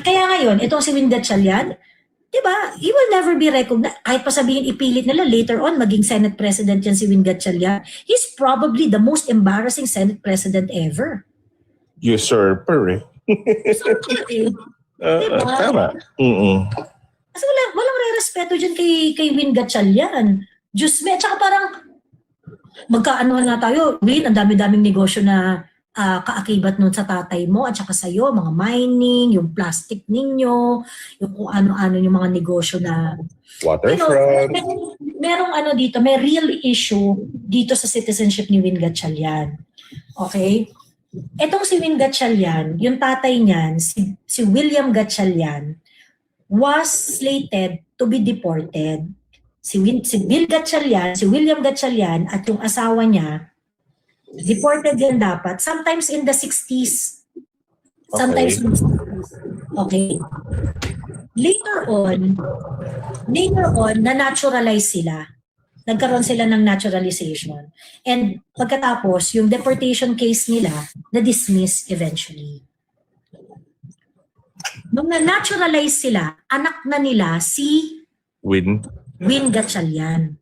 Kaya ngayon, itong si Win Gatchalian, diba, he will never be recognized. Kahit pa sabihin ipilit nila later on, maging Senate President yan si Win Gatchalian, he's probably the most embarrassing Senate President ever. Usurper eh. Diba? Tama. Kasi walang re-respeto dyan kay Win Gatchalian. Diyos me, tsaka parang magkaanohan nga tayo, Win, ang dami-daming negosyo na kaakibat nun sa tatay mo at saka sa'yo, mga mining, yung plastic ninyo, yung kung ano-ano yung mga negosyo na Waterfront. Merong ano dito, may real issue dito sa citizenship ni Win Gatchalian. Okay? Etong si Win Gatchalian, yung tatay niyan, si William Gatchalian, was slated to be deported. Si William Gatchalian at yung asawa niya, deported yan dapat. Sometimes in the 60s. Sometimes in the 60s. Okay. Later on, na-naturalize sila. Nagkaroon sila ng naturalization. And pagkatapos, yung deportation case nila, na-dismiss eventually. Nung na-naturalize sila, anak na nila si Win Gatchalian.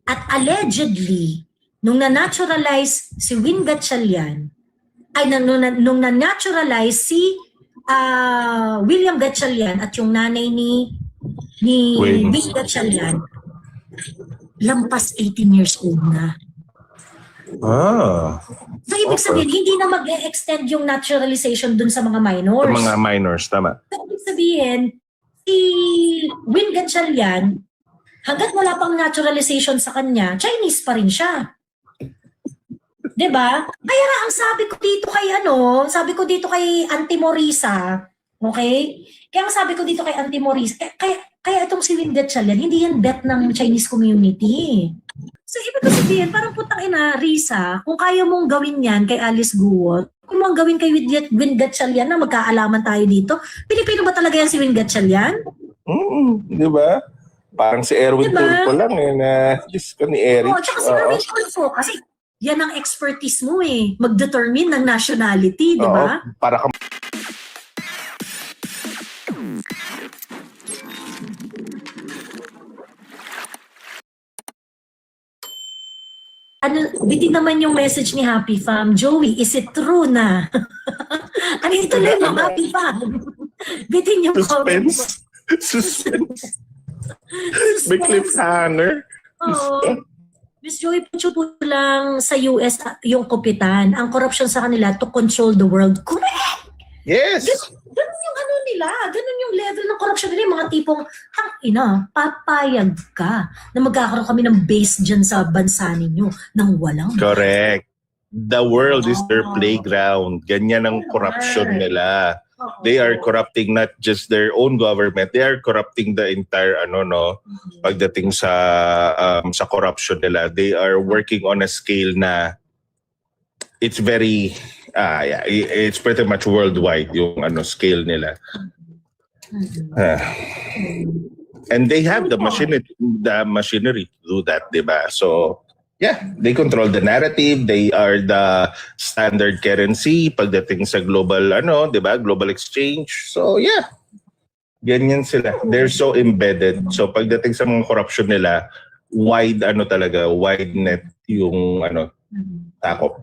At allegedly, nung na-naturalize si Win Gatchalian, nung na-naturalize si William Gatchalian at yung nanay ni Win Gatchalian, lampas 18 years old na. So, ibig sabihin, hindi na mag-extend yung naturalization dun sa mga minors. Mga minors, tama. So, ibig sabihin, si Win Gatchalian, hanggat wala pang naturalization sa kanya, Chinese pa rin siya. Diba? Kaya nga, ang sabi ko dito kay Auntie Morisa, okay? Kaya ang sabi ko dito kay Auntie Morisa, kaya itong si Win Gatchalian, hindi yan bet ng Chinese community. So, ibig sabihin, parang putang ina, Risa, kung kaya mong gawin yan kay Alice Guo, kung mong gawin kay Win Gatchalian na magkaalaman tayo dito, Pilipino ba talaga yan si Win Gatchalian? Di ba? Parang si Erwin Tulfo lang eh, na Diyos ko ni Eric. Oo, tsaka si Erwin Tulfo, kasi yan ang expertise mo eh, mag-determine ng nationality, di ba? Para ka Bitin naman yung message ni Happy Fam. Joey, is it true na? Ano ito lang yung Happy Fam? Bitin yung suspense. Suspense. May cliffhanger. Oo. Miss Joey, pucho lang sa US yung kupitan. Ang corruption sa kanila to control the world. Correct! Yes! Ganun yung ano nila. Ganun yung level ng corruption nila. Yung mga tipong, papayag ka na magkakaroon kami ng base dyan sa bansa ninyo nang walang. Correct. The world is their playground. Ganyan ang corruption nila. They are corrupting not just their own government, they are corrupting the entire pagdating sa corruption nila. They are working on a scale na it's very it's pretty much worldwide yung scale nila. And they have the machinery to do that, diba? So yeah, they control the narrative. They are the standard currency pagdating sa global, diba? Global exchange. So yeah, ganyan sila. They're so embedded. So pagdating sa mga corruption nila, wide net yung takop.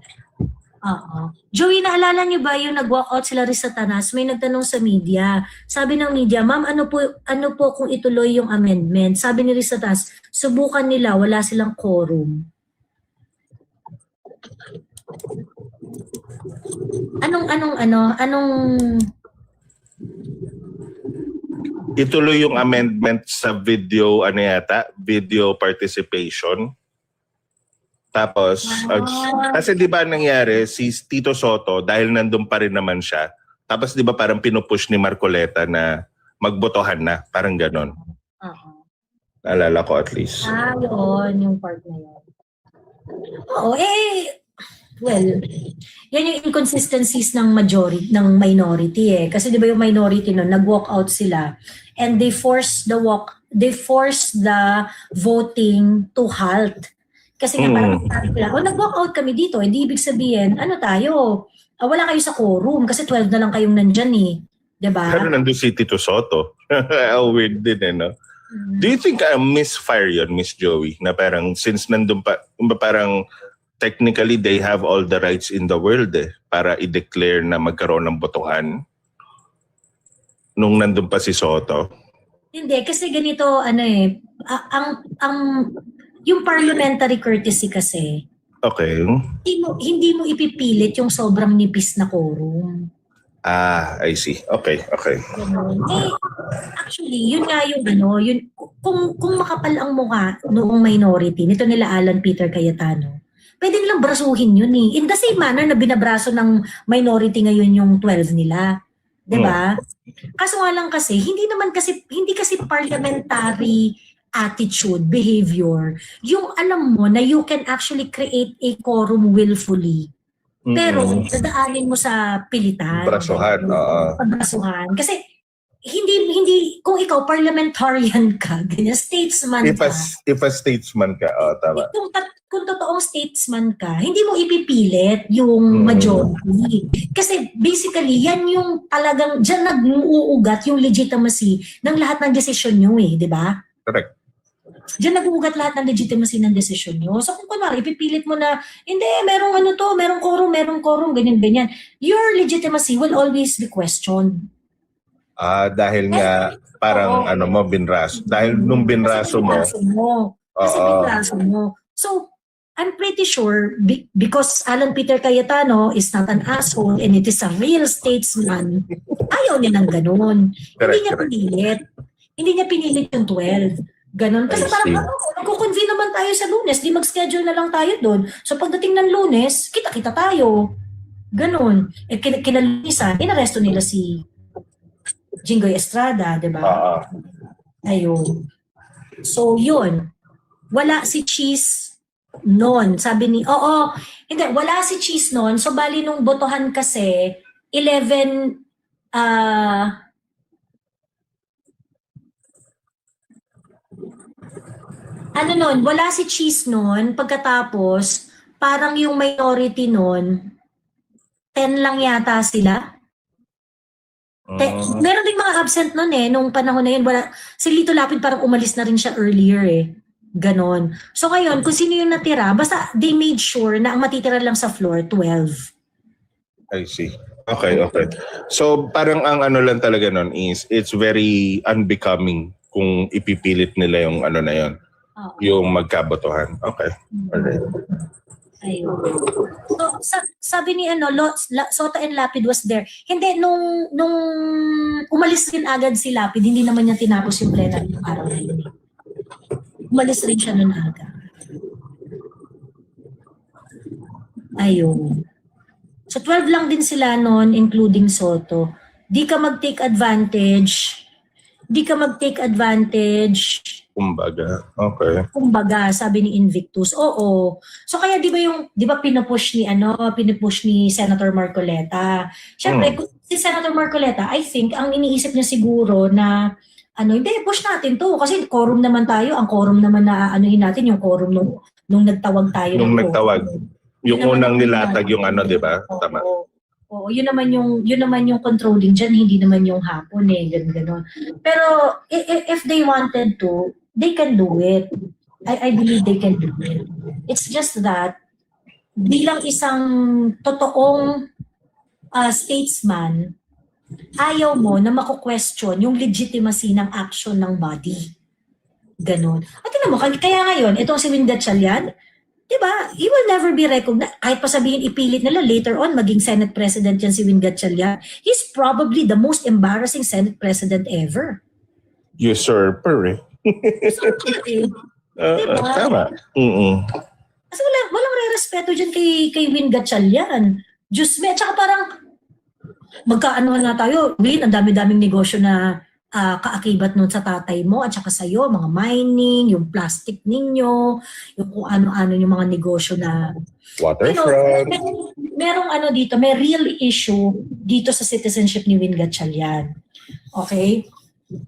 Joey, naalala niyo ba yung nag-walkout sila rin sa Tanas? May nagtanong sa media. Sabi ng media, ma'am, ano po kung ituloy yung amendment? Sabi ni Risa Tanas, subukan nila, wala silang quorum. Anong ituloy yung amendment sa video video participation. Tapos kasi 'di ba nangyari si Tito Soto dahil nandun pa rin naman siya. Tapos 'di ba parang pinupush ni Marcoleta na magbotohan na, parang ganon. Naalala ko at least. Yun, yung part na yun. Oo, well, yan yung inconsistencies ng minority eh. Kasi di ba yung minority nun, nag-walk out sila and they forced the voting to halt. Kasi nga parang sabi nila, nag-walk out kami dito, hindi ibig sabihin, wala kayo sa quorum kasi 12 na lang kayong nandyan eh. Diba? Pero nandun si Tito Soto. Weird din no? Do you think misfire yun, Miss Joey? Na parang since nandun pa, parang technically they have all the rights in the world para i-declare na magkaroon ng botohan nung nandun pa si Soto? Hindi, kasi ganito, ang yung parliamentary courtesy kasi, Okay. hindi mo ipipilit yung sobrang nipis na quorum. I see. Okay. Actually, yun nga yung kung makapal ang mukha noong minority, nito nila Alan Peter Cayetano, pwede nilang brasuhin yun eh. In the same manner na binabraso ng minority ngayon yung 12 nila. Diba? Kaso nga lang kasi, hindi kasi parliamentary attitude, behavior, yung alam mo na you can actually create a quorum willfully. Pero dadaanin mo sa pilitan. Brasuhan. Brasuhan. Kasi hindi kung ikaw parliamentarian ka, ganyan, statesman ka. If a statesman ka, tama. Kung totoong statesman ka, hindi mo ipipilit yung majority. Kasi basically, yan yung talagang, dyan nag-uugat yung legitimacy ng lahat ng desisyon nyo di ba? Correct. Diyan nag-uugat lahat ng legitimacy ng desisyon nyo. So kung kunwari, ipipilit mo na, hindi, merong quorum, ganyan. Your legitimacy will always be questioned. Dahil nga, parang binraso. Dahil nung binraso mo. Kasi binraso mo. So, I'm pretty sure, because Alan Peter Cayetano is not an asshole and it is a real statesman, ayaw niya ng ganun. Hindi niya pinilit yung 12. Ganon. Kasi parang magkukonvene naman tayo sa Lunes, di mag-schedule na lang tayo doon. So pagdating ng Lunes, kita-kita tayo. Ganon. Kinalunisan, inaresto nila si Jinggoy Estrada, di ba? Ayun. So yun. Wala si Cheese noon. Sabi ni, wala si Cheese noon. So bali nung botohan kasi, 11, wala si Cheese noon, pagkatapos, parang yung minority noon, 10 lang yata sila. Meron ding mga absent noon nung panahon na yun, si Lito Lapid parang umalis na rin siya earlier Ganon. So ngayon, kung sino yung natira, basta they made sure na ang matitira lang sa floor, 12. I see. Okay. So parang ang lang talaga nun is, it's very unbecoming kung ipipilit nila yung na yun. Yung magkabotohan. Okay. Alright. Ayun. So, sabi ni Soto and Lapid was there. Hindi, nung umalis rin agad si Lapid, hindi naman niya tinapos yung plenary ng araw na yun. Umalis rin siya nun agad. Ayun. So, 12 lang din sila noon, including Soto. Di ka mag-take advantage. Kumbaga, sabi ni Invictus. Oo. So kaya 'di ba pinupush ni Senator Marcoleta. Syempre, si Senator Marcoleta, I think ang iniisip niya siguro na hindi push natin 'to kasi quorum naman tayo. Ang quorum naman na natin yung quorum nung nagtawag tayo. Nung nagtawag. Yung unang nilatag yung 'di ba? Tama. Oo, yun naman yung controlling dyan, hindi naman yung hapon ganun. Pero if they wanted to, they can do it. I believe they can do it. It's just that bilang isang totoong statesman, ayaw mo na mako-question yung legitimacy ng action ng body. Ganon. At tingnan mo, kaya ngayon, itong si Win Gatchalian, diba, he will never be recognized. Kahit pa sabihin ipilit nila, later on, maging Senate President yan si Win Gatchalian. He's probably the most embarrassing Senate President ever. Usurper Diba? Tama. Kasi walang re-respeto dyan kay Win Gatchalian. Diyos me, tsaka parang magkaano na tayo, Win, ang dami-daming negosyo na kaakibat nun sa tatay mo at saka sa'yo, mga mining, yung plastic ninyo, yung kung ano-ano yung mga negosyo na waterfront. Merong dito, may real issue dito sa citizenship ni Win Gatchalian. Okay?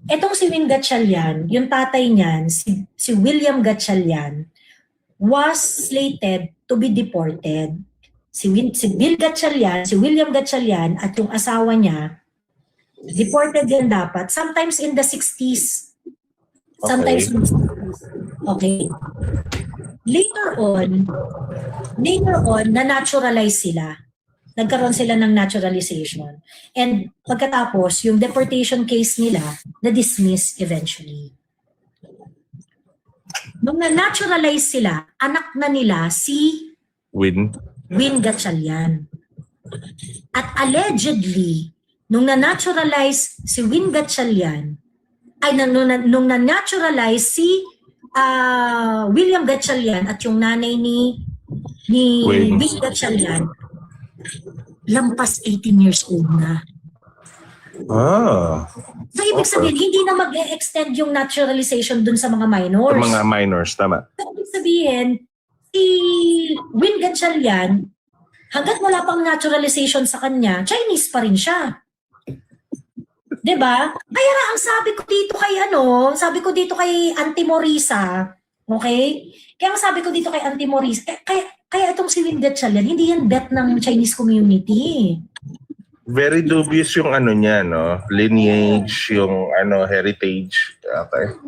Etong si Win Gatchalian, yung tatay niyan, si William Gatchalian, was slated to be deported. Si Bill Gatchalian, si William Gatchalian at yung asawa niya, Deported yan dapat. Sometimes in the 60s. Sometimes in the 60s. Okay. Later on, na-naturalize sila. Nagkaroon sila ng naturalization. And pagkatapos, yung deportation case nila, na-dismiss eventually. Nung na-naturalize sila, anak na nila si Win. Gatchalian. At allegedly, nung na-naturalize si Win Gatchalian, ay nung na-naturalize si William Gatchalian at yung nanay ni Win. Win Gatchalian, lampas 18 years old na. So, ibig sabihin, hindi na mag-extend yung naturalization dun sa mga minors. Sa mga minors, tama. So, ibig sabihin, si Win Gatchalian, hanggat wala pang naturalization sa kanya, Chinese pa rin siya. 'Di ba? Kaya nga ang sabi ko dito kay Auntie Morisa, okay? Kaya ang sabi ko dito kay Auntie Morisa, kaya itong si Win Gatchalian, hindi yan bet ng Chinese community. Very dubious yung ano niya, no? Lineage, yung heritage. Okay.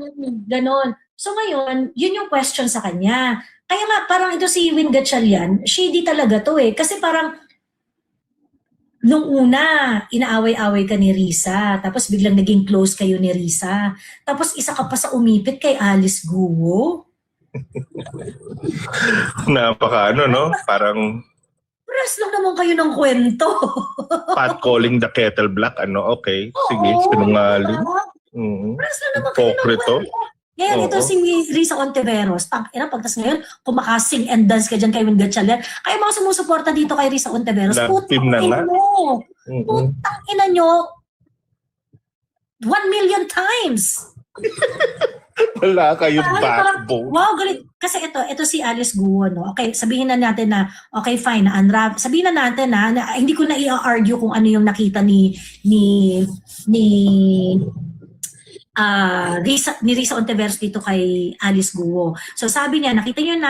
Ganon. So ngayon, yun yung question sa kanya. Kaya nga, parang ito si Win Gatchalian, shady talaga to eh. Kasi parang, nung una, inaaway-away ka ni Risa, tapos biglang naging close kayo ni Risa, tapos isa ka pa sa umipit kay Alice Guo. Napaka no? Parang Press lang naman kayo ng kwento. pot calling the kettle black, okay. Sige, sinungaling. Press lang naman kayo ng Pokrito. kwento. Ngayon, ito si Risa Ontiveros. Pagtas ngayon, kumakasing and dance ka dyan kay Win Gatchalian. Kaya mga sumusuporta dito kay Risa Ontiveros, Team na nga. putang ina nyo, 1 million times. Wala kayong backbone. Wow, galit. Kasi ito si Alice Guo, no? Okay, sabihin na natin na, okay, fine, sabihin na natin na hindi ko na i-argue kung ano yung nakita ni Risa Ontiveros dito kay Alice Guo. So sabi niya, nakita niyo yung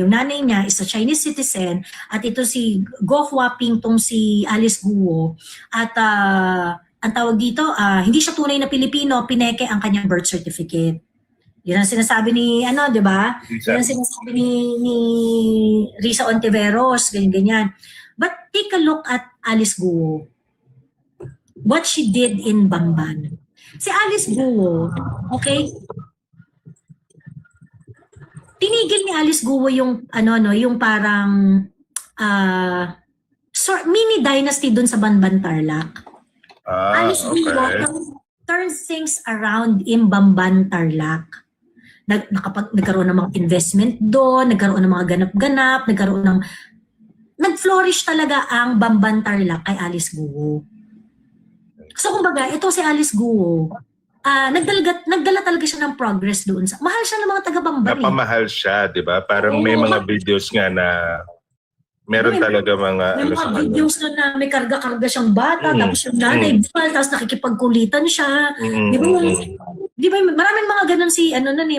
nanay niya is a Chinese citizen, at ito si Go Huaping tong si Alice Guo, at ang tawag dito, hindi siya tunay na Pilipino, pineke ang kanyang birth certificate. Yan ang sinasabi ni, di ba? Yan ang sinasabi ni Risa Ontiveros, ganyan. But take a look at Alice Guo. What she did in Bamban. Si Alice Guo, okay? Tinigil ni Alice Guo yung yung parang mini dynasty dun sa Bamban Tarlac. Alice Guo turns things around in Bamban Tarlac. Nagkaroon ng mga investment doon, nagkaroon ng mga ganap-ganap, nag-flourish talaga ang Bamban Tarlac kay Alice Guo. So kumbaga, ito si Alice Guo, nagdala talaga siya ng progress doon. Mahal siya ng mga taga-Bamban. Napamahal siya, di ba? Parang may mga videos nga na meron talaga mga may mga videos na may karga-karga siyang bata, tapos yung nanay, tapos nakikipagkulitan siya. Di ba, maraming mga ganun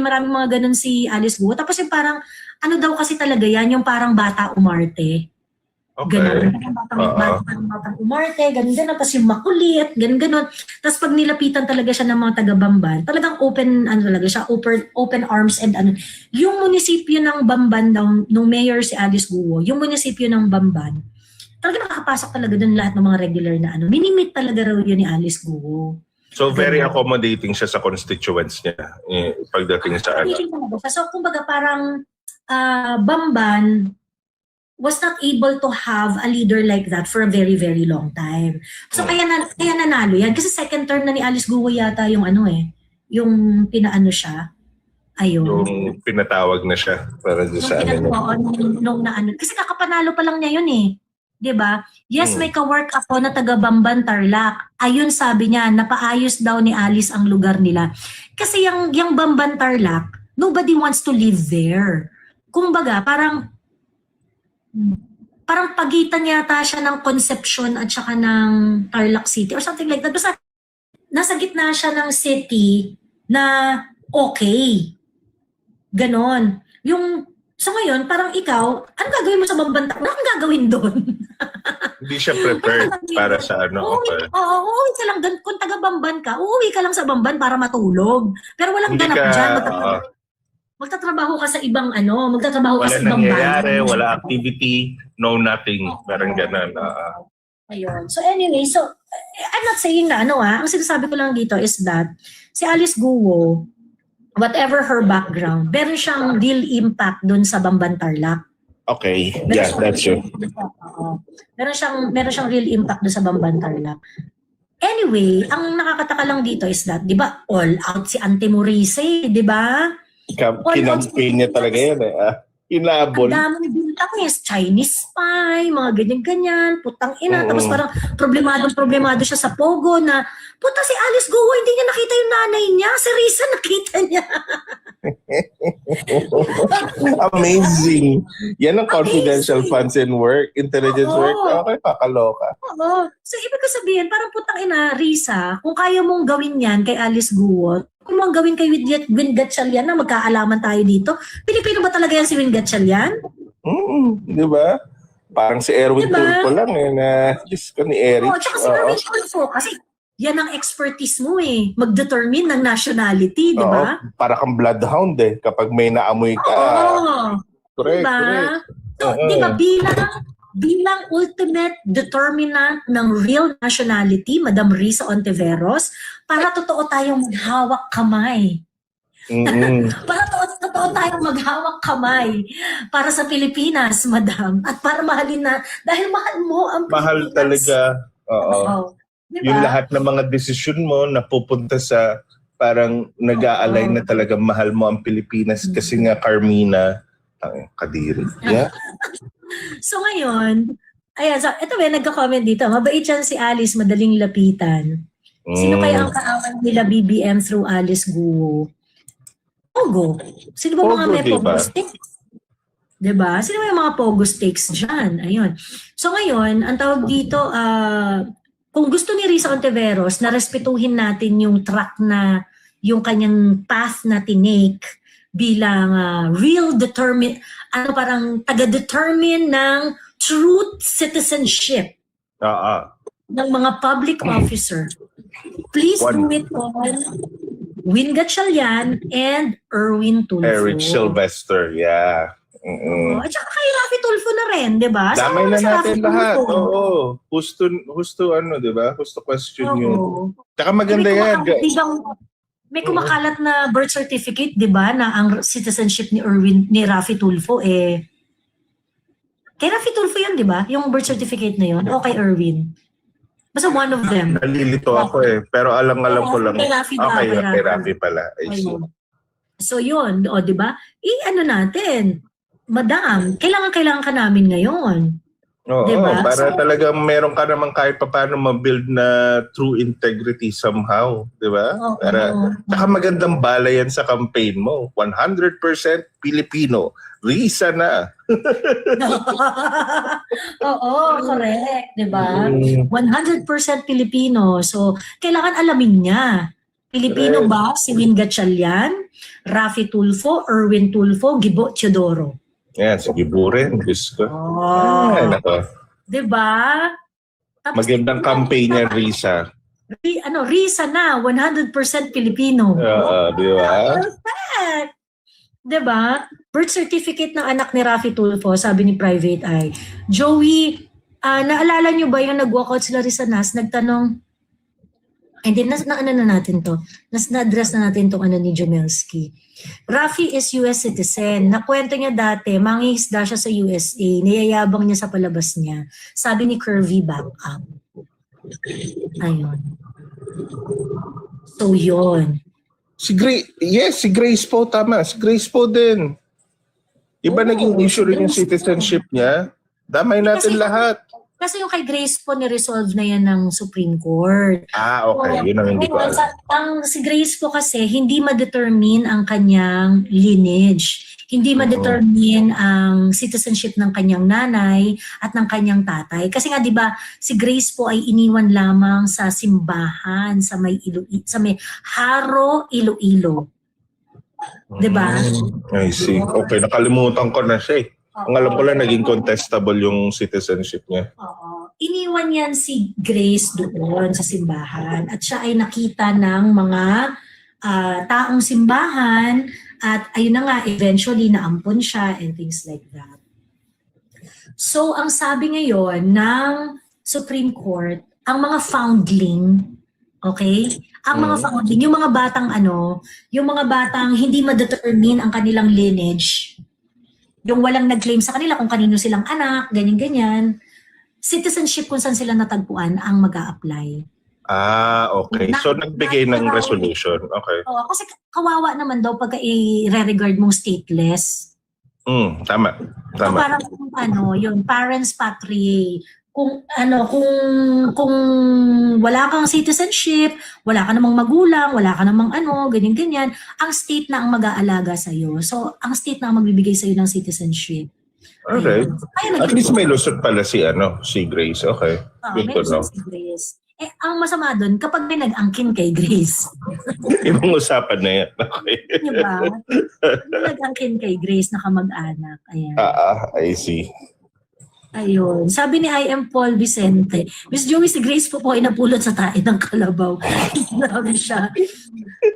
maraming mga ganun si Alice Guo. Tapos yung parang, daw kasi talaga yan, yung parang bata umarte. Okay. Ganun. Batang umarte, ganun. Tapos yung makulit, ganun. Tapos pag nilapitan talaga siya ng mga taga-Bamban, talagang open arms and Yung munisipyo ng Bamban daw, nung mayor si Alice Guo, yung munisipyo ng Bamban, talaga nakakapasok talaga dun lahat ng mga regular na minimit talaga raw yun ni Alice Guo. So very accommodating siya sa constituents niya pagdating sa So kumbaga parang Bamban was not able to have a leader like that for a very, very long time. So kaya nanalo yan. Kasi second term na ni Alice Guo yata yung yung pinaano siya. Ayun. Yung pinatawag na siya para sa Kasi kakapanalo pa lang niya yun eh. 'Di ba? Yes, may ka-work ako na taga Bamban Tarlac. Ayun sabi niya, napaayos daw ni Alice ang lugar nila. Kasi yung Bamban Tarlac, nobody wants to live there. Kumbaga, parang pagitan yata siya ng Concepcion at saka ng Tarlac City or something like that. Basta nasa gitna siya ng city na okay. Ganon. So ngayon, parang ikaw, ano gagawin mo sa Bamban Tarlac? Ano kang gagawin doon? Hindi siya prepared para sa ano. Uuwi ka lang doon. Kung taga-Bamban ka, uuwi ka lang sa Bamban para matulog. Pero walang Hindi ganap ka, dyan. Magtatrabaho ka sa ibang magtatrabaho ka wala sa ibang nangyayari, bayan. wala activity, no nothing. Parang ganun. Ayun. So anyway, I'm not saying na ang sinasabi ko lang dito is that si Alice Guo, whatever her background, meron siyang real impact doon sa Bamban Tarlac. Okay, yeah, that's true. Meron siyang real impact doon sa Bamban Tarlac. Anyway, ang nakakataka lang dito is that, di ba, all out si Ante Morice, di ba? Kinampaign niya talaga yan Inabol. Ang daming bintang Chinese spy, mga ganyan-ganyan, putang ina. Tapos parang problemado siya sa Pogo na, puta si Alice Guo, hindi niya nakita yung nanay niya. Si Risa nakita niya. Amazing. Yan ang confidential funds and work, intelligence work. Okay, kakaloka. Oo. So, ibig ko sabihin, parang putang ina, Risa, kung kaya mong gawin yan kay Alice Guo, kung mong gawin kay Win Gatchalian na magkaalaman tayo dito, Pilipino ba talaga yan si Win Gatchalian? Di ba? Parang si Erwin Tulfo lang na Diyos ko ni Eric. Tsaka si Erwin Tulfo, kasi yan ang expertise mo mag-determine ng nationality, di ba? Para kang bloodhound kapag may naamoy ka. Correct, diba? correct. So, di ba, bilang ultimate determinant ng real nationality, Madam Risa Ontiveros, para totoo tayong maghawak kamay. Para totoo tayong maghawak kamay para sa Pilipinas, Madam. At para mahalin dahil mahal mo ang Pilipinas. Mahal talaga. Oo. Diba? Yung lahat ng mga desisyon mo napupunta sa parang nag-aalay na talaga mahal mo ang Pilipinas kasi nga Carmina, kadiri. Yeah. So ngayon, ayan, so ito nagka-comment dito. Mabait yan si Alice, madaling lapitan. Sino kaya ang kaawan nila BBM through Alice Guo? Pogo. Sino ba mga may Pogo sticks? Diba? Sino ba yung mga Pogo sticks dyan? Ayun. So ngayon, ang tawag dito, kung gusto ni Risa Ontiveros na respetuhin natin yung track na, yung kanyang path na tinake bilang real parang taga-determine ng truth citizenship ng mga public officer. Please do it on Win Gatchalian and Erwin Tulfo. Eric Sylvester, yeah. At saka kay Rafi Tulfo na rin, di ba? Damay na natin lahat. Oo. Husto di ba? Husto question yung... Tsaka maganda yan. May kumakalat na birth certificate, di ba, na ang citizenship ni Rafi Tulfo kay Rafi Tulfo yun, di ba? Yung birth certificate na yun, o kay Erwin? Basta one of them. Nalilito ako pero alam ko lang. Kay Rafi kay Rafi pala. I see. So yun, di ba? Natin, Madam, kailangan ka namin ngayon. Oo, diba? para talagang meron ka naman kahit paano ma-build na true integrity somehow, di ba? Saka magandang bala yan sa campaign mo. 100% Pilipino. Risa na. Oo, correct. Di ba? 100% Pilipino. So, kailangan alamin niya. Pilipino ba si Win Gatchalian, Rafi Tulfo, Erwin Tulfo, Gibo Teodoro? Yan, sige burin. Diyos ko. Diba? Tapos, magandang campaign yan, Risa. Risa na, 100% Pilipino. Di ba? Perfect! Diba? Birth certificate ng anak ni Rafi Tulfo, sabi ni Private Eye. Joey, naalala nyo ba yung nag-walkout sila rin sa NAS, nagtanong, hindi, natin to. Na-address na natin itong ni Jomelski. Rafi is US citizen. Nakwento niya dati, mangingisda siya sa USA. Niyayabang niya sa palabas niya. Sabi ni Curvy, back up. Ayun. So, yun. Si Grace po, tama. Si Grace po din. Iba naging issue rin yung citizenship niya. Damay natin lahat. Kasi yung kay Grace po, ni-resolve na yan ng Supreme Court. Okay. Yun ang hindi ko alam. Si Grace po kasi, hindi ma-determine ang kanyang lineage. Hindi ma-determine ang citizenship ng kanyang nanay at ng kanyang tatay. Kasi nga, di ba, si Grace po ay iniwan lamang sa simbahan, sa may Haro, Iloilo. Di ba? I see. Okay, nakalimutan ko na siya. Ang alam ko lang, naging contestable yung citizenship niya. Oo. iniwan yan si Grace doon sa simbahan at siya ay nakita ng mga taong simbahan at ayun na nga, eventually naampon siya and things like that. So, ang sabi ngayon ng Supreme Court, ang mga foundling, okay? Ang mga foundling, yung mga batang yung mga batang hindi ma-determine ang kanilang lineage, yung walang nag-claim sa kanila kung kanino silang anak, ganyan-ganyan, citizenship kung saan sila natagpuan ang mag-a-apply. Okay. So, nagbigay ng resolution. Okay. Oo, kasi kawawa naman daw pagka i-re-regard mong stateless. Tama. So, parang yung parents patriae. Kung wala kang citizenship, wala ka namang magulang, wala ka namang ganyan-ganyan, ang state na ang mag-aalaga sa'yo. So, ang state na ang magbibigay sa'yo ng citizenship. Okay. At least may lusot pala si Grace. Okay. Good to know. Si Grace. Ang masama doon, kapag may nag-angkin kay Grace. Ibang usapan na yan. Okay. Diba? Nag-angkin kay Grace na kamag-anak. Ayan. I see. Ayun. Sabi ni I.M. Paul Vicente, Miss Joey, si Grace po ay napulot sa tae ng kalabaw. Grabe siya.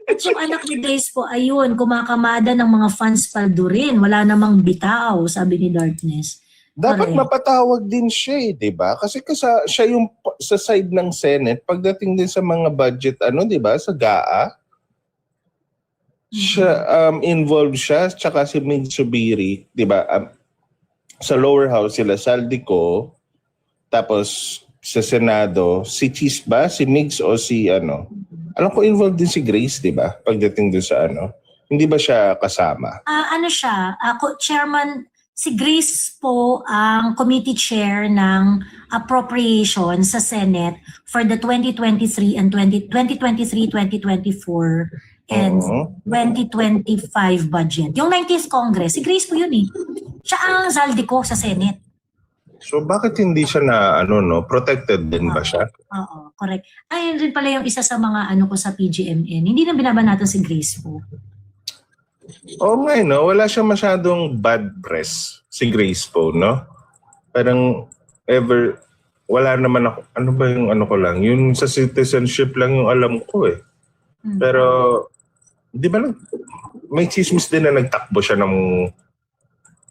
At yung anak ni Grace po, ayun, kumakamada ng mga fans paldurin. Wala namang bitaw, sabi ni Darkness. Dapat mapatawag din siya di ba? Kasi siya yung sa side ng Senate, pagdating din sa mga budget, di ba, sa GAA, siya, involved siya, tsaka si Mig Subiri, di ba, sa lower house sila, Saldico, tapos sa Senado, si Cheese ba? Si Migs o si Alam ko involved din si Grace, di ba? Pagdating doon sa Hindi ba siya kasama? Siya? Chairman, si Grace po ang committee chair ng appropriation sa Senate for the 2023 and 2023-2024 and 2025 budget. Yung 19th Congress, si Grace po yun Siya ang Zaldico sa Senate. So bakit hindi siya na protected din ba siya? Oo, correct. Ayun rin pala yung isa sa mga ko sa PGMN. Hindi na binabanatan si Grace po. Oo nga, wala siya masyadong bad press si Grace po, no? Parang wala naman ako, ba yung ko lang, yung sa citizenship lang yung alam ko Pero, di ba may chismis din na nagtakbo siya ng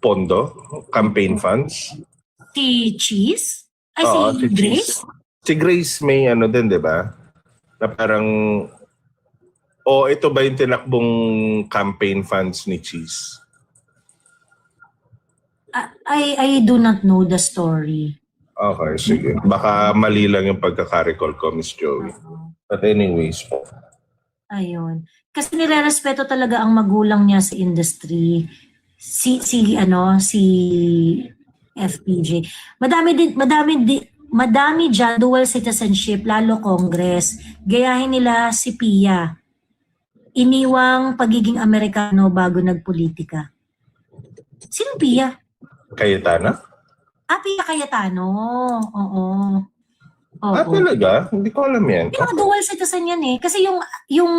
pondo, campaign funds? Si Cheese? Ay, si Grace? Si Grace may din, di ba? Na parang, ito ba yung tinakbong campaign funds ni Cheese? I do not know the story. Okay, sige. Baka mali lang yung pagkaka-recall ko, Miss Joey. But anyways po. Ayun. Kasi nire-respeto talaga ang magulang niya sa industry. Si FPJ. Madami dyan dual citizenship, lalo Congress. Gayahin nila si Pia. Iniwang pagiging Amerikano bago nagpolitika. Sino Pia? Cayetano? Pia Cayetano. Oo. Talaga? Hindi ko alam yan. Yung dual citizen yan Kasi yung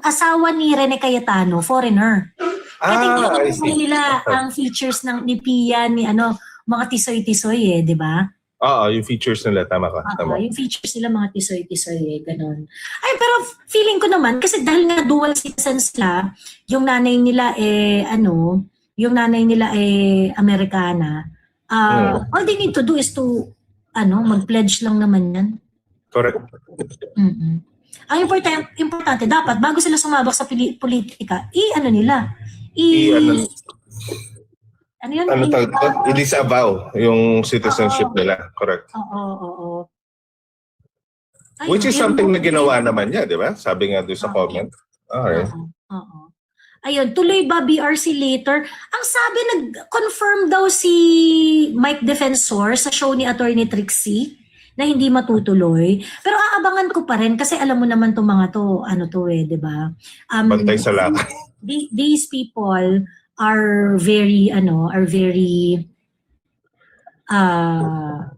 asawa ni Rene Cayetano, foreigner. I see. Nila ang features ni Pia, ni mga tisoy-tisoy di ba? Oo, yung features nila, tama ka. Tama. Yung features nila, mga tisoy-tisoy ganun. Ay, pero feeling ko naman, kasi dahil nga dual citizens sila, yung nanay nila Amerikana, all they need to do is to, mag-pledge lang naman yan. Correct. Ang importante, dapat, bago sila sumabak sa politika, i-disavow yung citizenship nila. Correct. Oo. Which is something na ginawa naman niya, di ba? Sabi nga doon sa comment. Alright. Oo. Ayun, tuloy ba BRC later? Ang sabi, nag-confirm daw si Mike Defensor sa show ni Attorney Trixie na hindi matutuloy. Pero aabangan ko pa rin kasi alam mo naman itong mga to, di ba? Bantay sa lakay. These people are very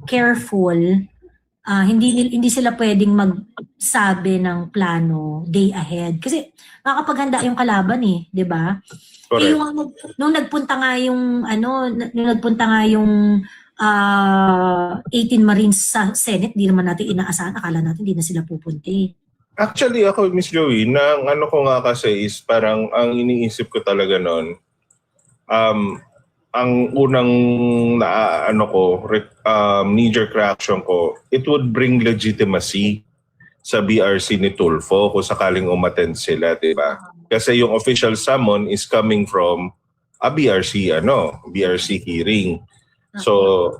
careful. Hindi sila pwedeng magsabi ng plano day ahead kasi makapaghanda yung kalaban di ba? Nung nagpunta nga yung 18 Marines sa Senate, di naman natin inaasahan. Akala natin di na sila pupunti. Actually, ako, Miss Joey, na ano ko nga kasi is parang ang iniisip ko talaga noon, ang unang knee-jerk reaction ko, it would bring legitimacy sa BRC ni Tulfo kung sakaling umattend sila, di ba? Kasi yung official summon is coming from a BRC hearing. So,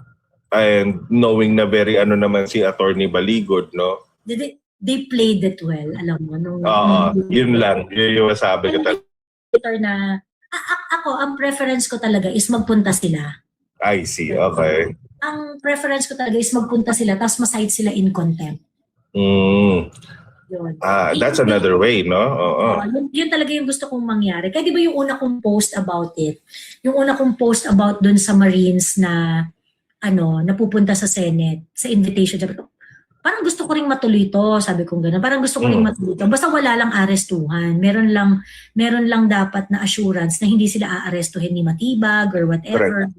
and knowing na very naman si Attorney Baligod, no? They played it well, alam mo. Yun lang. Yun yung masabi ko talaga. Na, ako, ang preference ko talaga is magpunta sila. I see, okay. Ang preference ko talaga is magpunta sila tapos ma-cite sila in contempt. Yun. That's another way, no? Yun talaga yung gusto kong mangyari. Kaya di ba yung una kong post about it? Yung una kong post about dun sa Marines na napupunta sa Senate, sa invitation. Parang gusto ko ring matuloy to, sabi kong gano'n. Parang gusto ko ring matuloy to. Basta wala lang arestuhan. Meron lang dapat na assurance na hindi sila aarestuhin ni Matibag or whatever.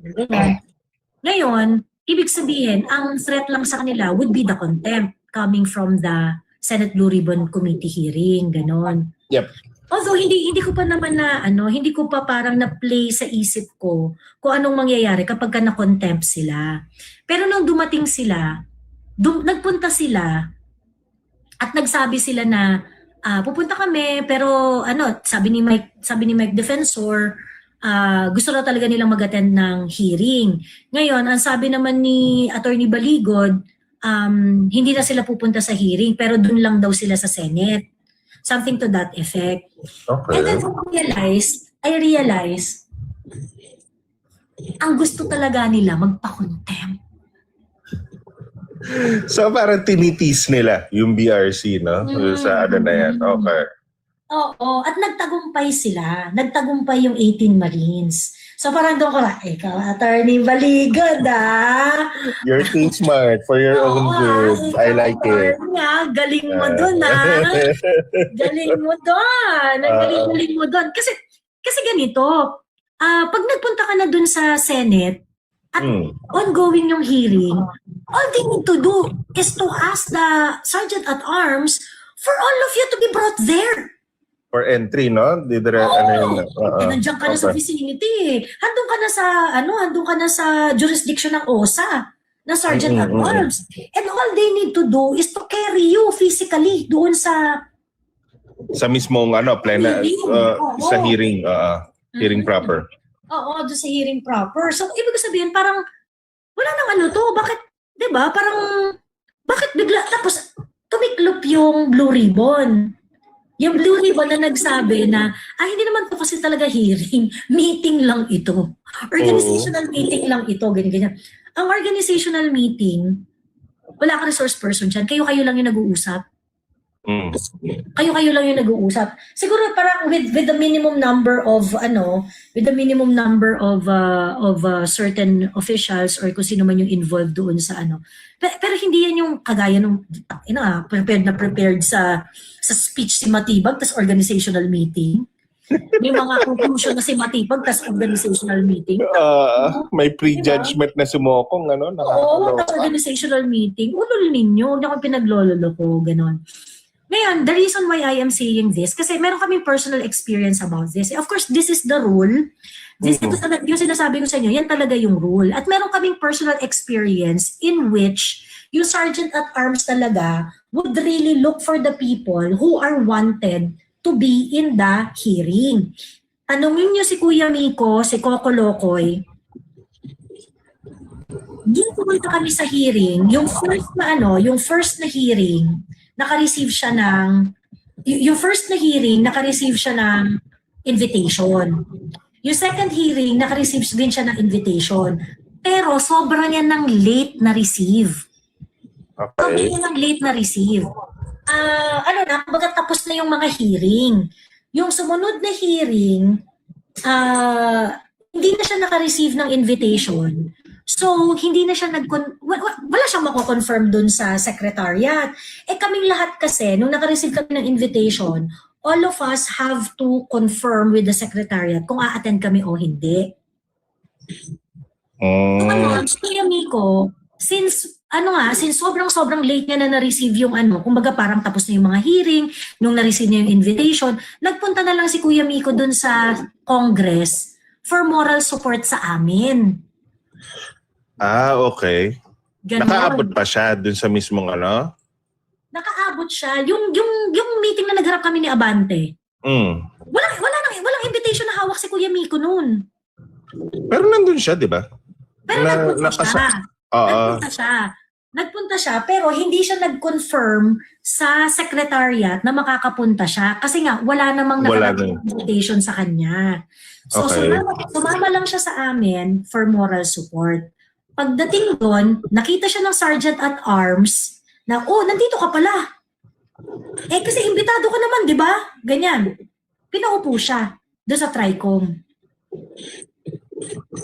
Ngayon, ibig sabihin, ang threat lang sa kanila would be the contempt coming from the Senate Blue Ribbon Committee hearing, gano'n. Yep. Although hindi ko pa naman hindi ko pa parang na-play sa isip ko kung anong mangyayari kapag na-contempt sila. Pero nung dumating sila, nagpunta sila at nagsabi sila na pupunta kami pero sabi ni Mike Defensor gusto na talaga nilang mag-attend ng hearing. Ngayon, ang sabi naman ni Attorney Baligod, hindi na sila pupunta sa hearing pero dun lang daw sila sa Senate. Something to that effect. Okay. And then I realized ang gusto talaga nila magpa-contempt. So parang tinitis nila yung BRC, no? Sa na yan. Okay. Oo. At nagtagumpay sila. Nagtagumpay yung 18 Marines. So parang doon ko ikaw, Attorney Baligod, You're too smart for your own good. I like it. Galing mo doon, Galing mo doon. Galing mo doon. Kasi ganito, pag nagpunta ka na doon sa Senate, at ongoing yung hearing, all they need to do is to ask the Sergeant at Arms for all of you to be brought there. For entry, no? Nandiyan ka na sa vicinity. Handong ka na sa jurisdiction ng OSA, na Sergeant at Arms. And all they need to do is to carry you physically doon sa mismong sa hearing, hearing proper. Oo, doon sa hearing proper. So, ibig sabihin, parang, wala nang to. Bakit, di ba? Parang, bakit bigla, tapos, tumiklop yung Blue Ribbon. Yung Blue Ribbon na nagsabi na, hindi naman to kasi talaga hearing. Meeting lang ito. Organizational meeting lang ito. Ganyan. Ang organizational meeting, wala kang resource person dyan. Kayo lang yung nag-uusap. Kayo lang yung nag-uusap. Siguro parang with the minimum number of certain officials or kung sino man yung involved doon sa Pero hindi yan yung kagaya nung prepared sa speech si Matibag tas organizational meeting. May mga conclusion na si Matibag tas organizational meeting. May prejudgment na sumokong Oo, tas organizational meeting. Ulol ninyo, hindi ako pinaglololo ko, ganon. Ngayon, the reason why I am saying this, kasi meron kaming personal experience about this. Of course, this is the rule. Yung sinasabi ko sa inyo, yan talaga yung rule. At meron kaming personal experience in which yung Sergeant at Arms talaga would really look for the people who are wanted to be in the hearing. Tanungin nyo si Kuya Miko, si Coco Locoy, yung pumunta kami sa hearing, yung first na hearing, naka-receive siya ng invitation. Yung second hearing, naka-receive din siya ng invitation. Pero sobra niya ng late na receive. Okay. Sobra niya ng late na receive. Baga tapos na yung mga hearing. Yung sumunod na hearing, hindi na siya naka-receive ng invitation. So, hindi na siya wala siyang mako-confirm dun sa secretariat. Kaming lahat kasi, nung naka-receive kami ng invitation, all of us have to confirm with the secretariat kung a-attend kami o hindi. Ano, si Kuya Miko, since sobrang late niya na na-receive yung kumbaga parang tapos na yung mga hearing, nung na-receive niya yung invitation, nagpunta na lang si Kuya Miko dun sa Congress for moral support sa amin. Okay. Ganon. Nakaabot pa siya dun sa mismong Nakaabot siya. Yung meeting na nagharap kami ni Abante, walang invitation na hawak si Kuya Miko noon. Pero nandun siya, di ba? Pero Nagpunta siya, pero hindi siya nag-confirm sa secretariat na makakapunta siya kasi nga wala namang invitation sa kanya. So sumama lang siya sa amin for moral support. Pagdating doon, nakita siya ng Sergeant at Arms na, nandito ka pala. Kasi imbitado ka naman, di ba? Ganyan. Pinaupo siya doon sa TRICOM.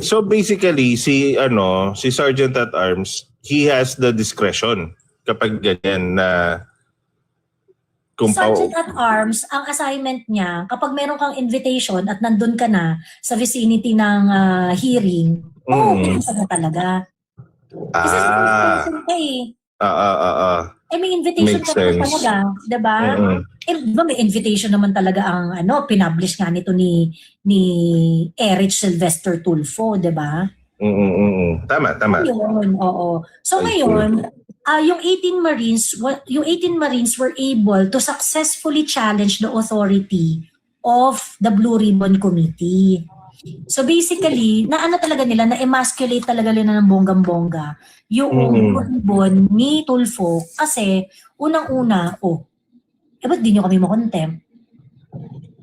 So basically, si Sergeant at Arms, he has the discretion kapag ganyan na Sergeant at Arms, ang assignment niya, kapag meron kang invitation at nandun ka na sa vicinity ng hearing, pinasa na talaga. Kasi may invitation ka na talaga, diba? Diba may invitation naman talaga ang pinablish nga nito ni Erich Sylvester Tulfo, diba? Tama. Ayun, oo. So ngayon, yung 18 Marines were able to successfully challenge the authority of the Blue Ribbon Committee. So basically, talaga nila, na-emasculate talaga nila ng bonggang-bongga yung Blue Ribbon ni Tulfo kasi unang-una, ba't di nyo kami makontempt?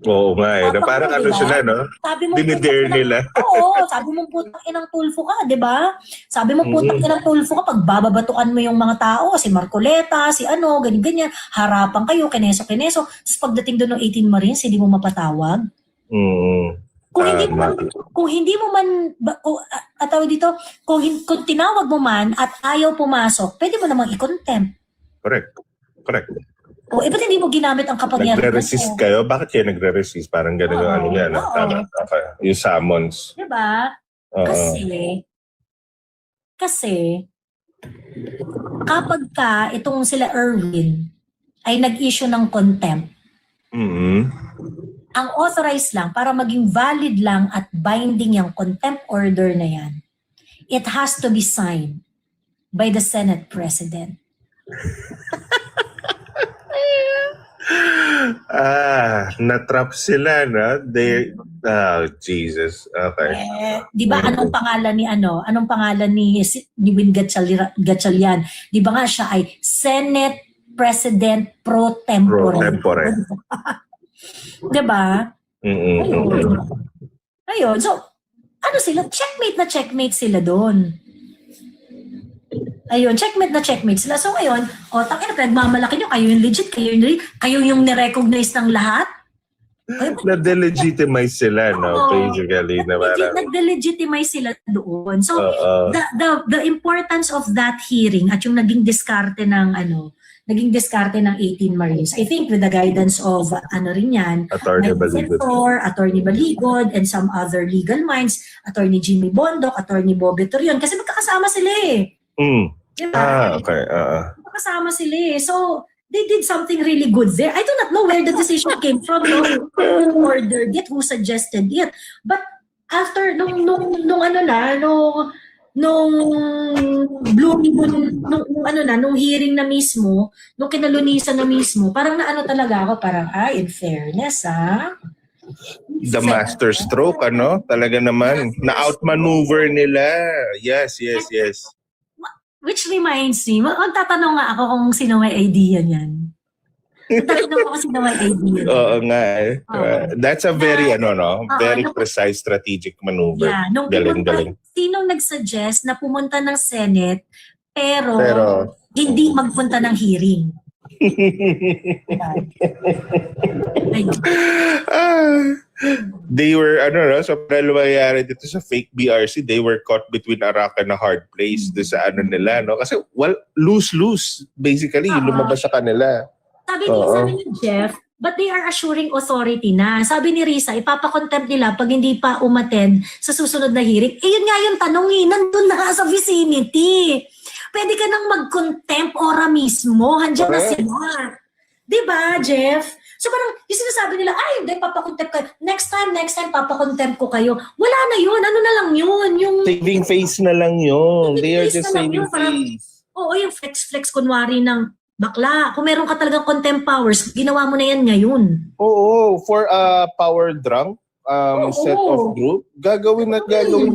Oo nga parang sila, no? Dinidare nila. Oo, sabi mo putang inang Tulfo ka, di ba? Sabi mo putang inang Tulfo ka, pag bababatuan mo yung mga tao, si Marcoleta, si ganyan-ganyan, harapan kayo, kineso-kineso. Tapos pagdating doon ng 18 Marines, hindi mo mapatawag. Kung tinawag mo man at ayaw pumasok, pwede mo namang i-contempt. Correct. Ba't hindi mo ginamit ang kapangyarihan? Nagre-resist kayo? Bakit kayo nagre-resist? Parang gano'n yung yan. Tama. Okay. Yung summons. Diba? Kasi, kapag itong sila Erwin ay nag-issue ng contempt, ang authorized lang, para maging valid lang at binding yung contempt order na yan, it has to be signed by the Senate President. Na-trap sila, no? Jesus. Okay. Di ba anong pangalan ni Win Gatchalian? Di ba nga siya ay Senate President pro tempore. Di ba? Ayun. So, sila? Checkmate sila doon. Ayun, checkmate sila. So ngayon, pinagmamalaki nyo, kayo yung legit, kayo yung nirecognize ng lahat. Na-delegitimize sila, no? Basically. Nag-delegitimize sila doon. So, the importance of that hearing at yung naging diskarte ng 18 Marines, I think with the guidance of Attorney Baligod, Attorney Baligod, and some other legal minds, Attorney Jimmy Bondoc, Attorney Bobby Torion, kasi magkakasama sila Diba? Okay. Magkakasama sila So, they did something really good there. I do not know where the decision came from, who ordered it, who suggested it. But after nung Blue Ribbon, nung hearing na mismo, nung kinalunisan na mismo, parang talaga ako, parang, in fairness, the master stroke, talaga naman. Na-outmaneuver nila. Yes. Which reminds me, magtatanong nga ako kung sino may idea niyan. Magtatanong ako kung sino may idea. Oo nga That's a very, very precise strategic maneuver. Yeah, galing. Sinong nag-suggest na pumunta ng Senate pero hindi magpunta ng hearing? They were, so parang lumayari dito sa fake BRC, they were caught between a rock and a hard place doon sa nila, no? Kasi, lose-lose, basically, lumabas sa kanila. Sabi ni Jeff, but they are assuring authority na. Sabi ni Risa, ipapakontempt nila pag hindi pa umattend sa susunod na hearing. Eh yun nga yung tanong nandun na sa vicinity. Pwede ka nang mag-contempt ora mismo. Handyan na sila. Diba, Jeff? So parang yung sinasabi nila, ay hindi, papakontempt kayo. Next time, papakontempt ko kayo. Wala na yun. Ano na lang yun? Yung Saving face na lang yun. They are just saving parang, face. oo, yung flex kunwari ng bakla. Kung meron ka talagang contempt powers, ginawa mo na yan ngayon. Oo, for a power drunk set of group, gagawin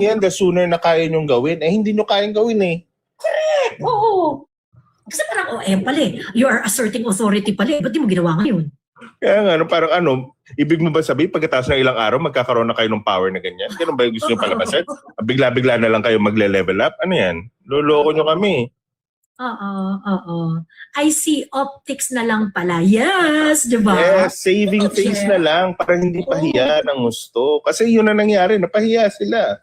yan the sooner na kaya nyong gawin. Eh, hindi nyo kayang gawin eh. Correct, oo. Kasi parang, pala eh, you are asserting authority pala eh. Ba't di mo ginawa ngayon? Kaya nga, parang ibig mo ba sabihin, pagkatapos ng ilang araw, magkakaroon na kayo ng power na ganyan? Ganun ba yung gusto nyo palabasan? Bigla-bigla na lang kayo magle-level up? Ano yan? Loloko nyo kami. Oo. I see optics na lang pala. Yes, di ba? Yes, saving face na lang para hindi pahiya ng gusto. Kasi yun na nangyari, napahiya sila.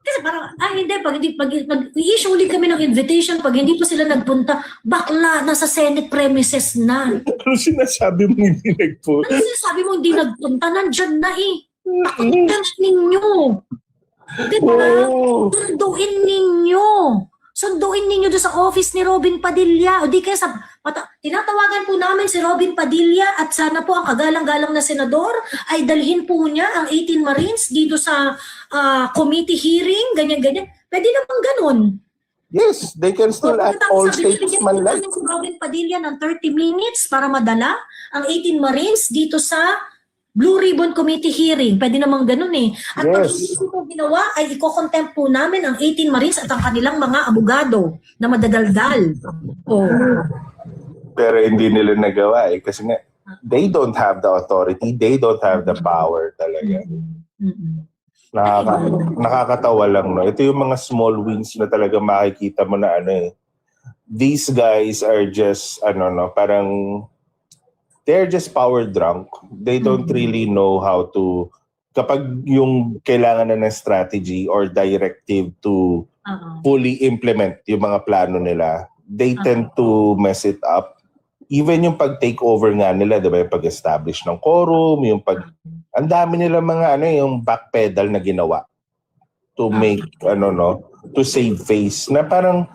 Kasi parang, hindi, pag i-issue kami ng invitation, pag hindi pa sila nagpunta, bakla, nasa Senate premises na. Ano sinasabi mo hindi nagpunta? Ano sinasabi mo hindi nagpunta? Nandyan na eh. Pakinggan ninyo. Diba? Sunduin ninyo doon sa office ni Robin Padilla. O di kaya tinatawagan po namin si Robin Padilla at sana po ang kagalang-galang na senador ay dalhin po niya ang 18 Marines dito sa committee hearing, ganyan-ganyan. Pwede naman ganun. Yes, they can still act all statesman like. Si Robin Padilla ng 30 minutes para madala ang 18 Marines dito sa Blue Ribbon Committee hearing. Pwede namang ganun eh. At pag hindi po ginawa, ay i-contempt po namin ang 18 Marines at ang kanilang mga abogado na madadaldal. Pero hindi nila nagawa eh. Kasi nga, they don't have the authority. They don't have the power talaga. Nakakatawa lang, no? Ito yung mga small wins na talaga makikita mo na these guys are just, parang they're just power drunk. They don't really know how to, kapag yung kailangan na ng strategy or directive to fully implement yung mga plano nila, they tend to mess it up. Even yung pag-take over nga nila, diba, yung pag-establish ng quorum, yung ang dami nila mga yung backpedal na ginawa to make, to save face. Na parang,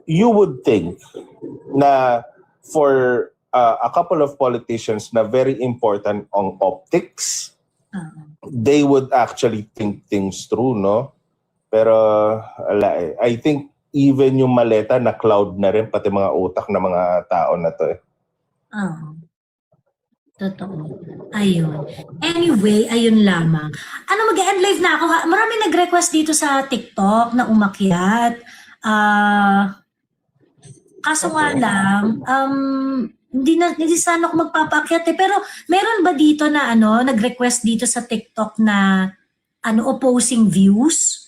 you would think na for a couple of politicians na very important on optics, they would actually think things through, no? Pero, I think even yung maleta na cloud na rin, pati mga utak ng mga tao na to eh. Totoo. Ayun. Anyway, ayun lamang. Mag-end live na ako. Marami nag-request dito sa TikTok na umakyat. Kaso nga lang, hindi sana ako magpapaakyat eh. Pero meron ba dito na nag-request dito sa TikTok na opposing views?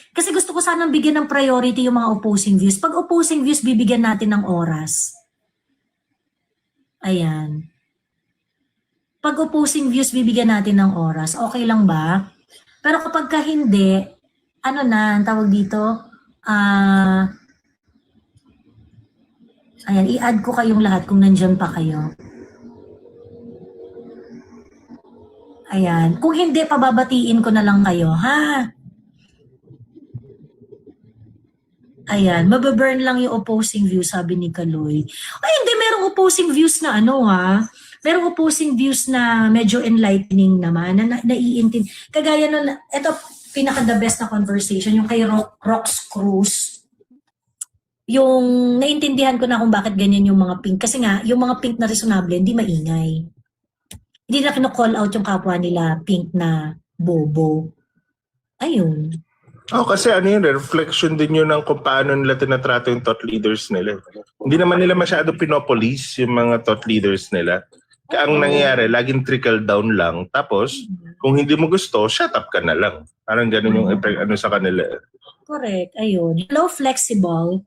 Kasi gusto ko sanang bigyan ng priority yung mga opposing views. Pag opposing views, bibigyan natin ng oras. Ayan. Pag opposing views, bibigyan natin ng oras. Okay lang ba? Pero kapag ka hindi, ang tawag dito? Ayan, i-add ko kayong lahat kung nandyan pa kayo. Ayan. Kung hindi, pababatiin ko na lang kayo, ha? Ayan, mababurn lang yung opposing views, sabi ni Kaloy. Ay, hindi, merong opposing views na merong opposing views na medyo enlightening naman, na naiintindi. Kagaya ito, pinaka-the best na conversation, yung kay Rox Cruz. Yung naintindihan ko na kung bakit ganyan yung mga pink. Kasi nga, yung mga pink na reasonable, hindi maingay. Hindi na kino-call out yung kapwa nila pink na bobo. Ayun. Kasi reflection din yun ng kung paano nila tinatrato yung thought leaders nila. Hindi naman nila masyado pinopolice yung mga thought leaders nila. Kaya ang nangyayari, laging trickle down lang. Tapos, kung hindi mo gusto, shut up ka na lang. Parang ganun yung sa kanila. Correct, ayun. Hello, Flexible.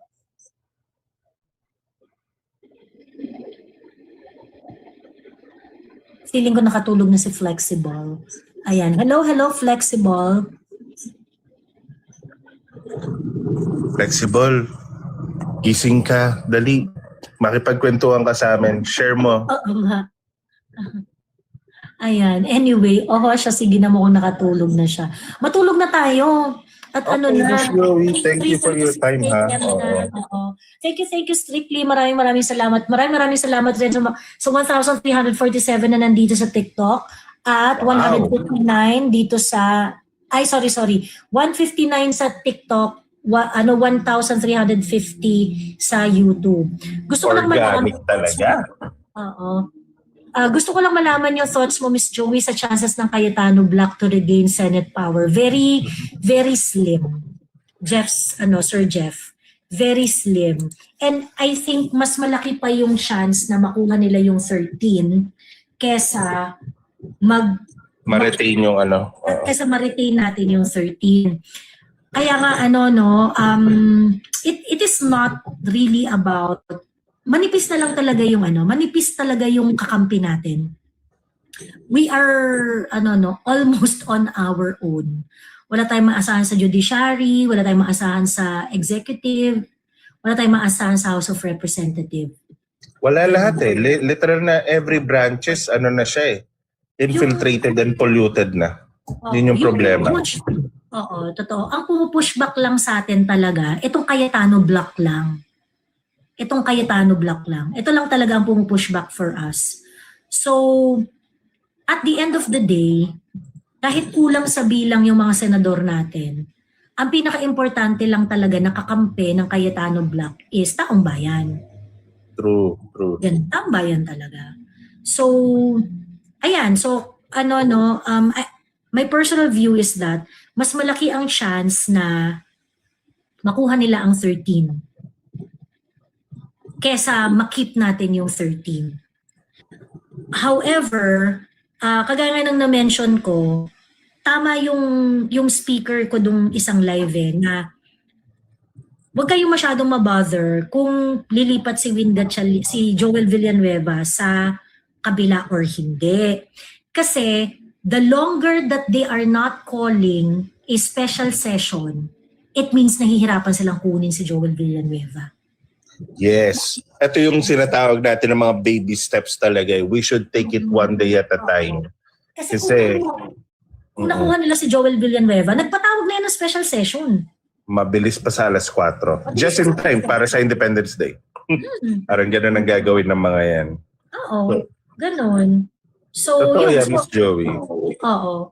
Feeling ko nakatulog na si Flexible. Ayan. Hello, Flexible. Flexible. Gising ka. Dali. makipagkwentuhan ka sa amin. Share mo. Oo nga. Ayan. Anyway, siya, sige na mo kung nakatulog na siya. Matulog na tayo. At Okay, ano na. Miss Chloe, thank you for your time, ha? Oo. Thank you, Strictly. Maraming salamat. Maraming salamat rin sa 1,347 na nandito sa TikTok at Wow. 159 dito sa, 159 sa TikTok, 1,350 sa YouTube. Gusto ko lang malaman. Organic talaga. Oo. Gusto ko lang malaman yung thoughts mo, Miss Joey, sa chances ng Cayetano Black to regain Senate power. Very, very slim. Sir Jeff. Very slim. And I think mas malaki pa yung chance na makuha nila yung 13 kesa Ma-retain yung ano. kesa ma-retain natin yung 13. Kaya nga it is not really about, manipis na lang talaga yung manipis talaga yung kakampi natin. We are almost on our own. Wala tayong maasahan sa judiciary, wala tayong maasahan sa executive, wala tayong maasahan sa House of Representatives. Wala lahat eh. Literal na every branches, na siya eh. Infiltrated and polluted na. Yun yung problema. Oo, totoo. Ang pupush back lang sa atin talaga, itong Cayetano Black lang. Ito lang talaga ang pumupush back for us. So, at the end of the day, kahit kulang sa bilang yung mga senador natin, ang pinaka-importante lang talaga na kakampi ng Cayetano Black is taong bayan. True. Yan, taong bayan talaga. So, ayan. So, my personal view is that mas malaki ang chance na makuha nila ang 13 kesa makip natin yung 13. However, kagaya ng na-mention ko, tama yung speaker ko dung isang live na huwag kayong masyadong mabother kung lilipat si Joel Villanueva sa kabila or hindi. Kasi the longer that they are not calling a special session, it means nahihirapan silang kunin si Joel Villanueva. Yes. Ito yung sinatawag natin ng mga baby steps talaga. We should take it one day at a time. Kasi kung nakuha nila si Joel Villanueva, nagpatawag na yan ng special session. Mabilis pa sa alas 4. Just in time para sa Independence Day. Parang ganun ang gagawin ng mga yan. Oo, ganun. So, totoo yan, Miss Joey. Oo.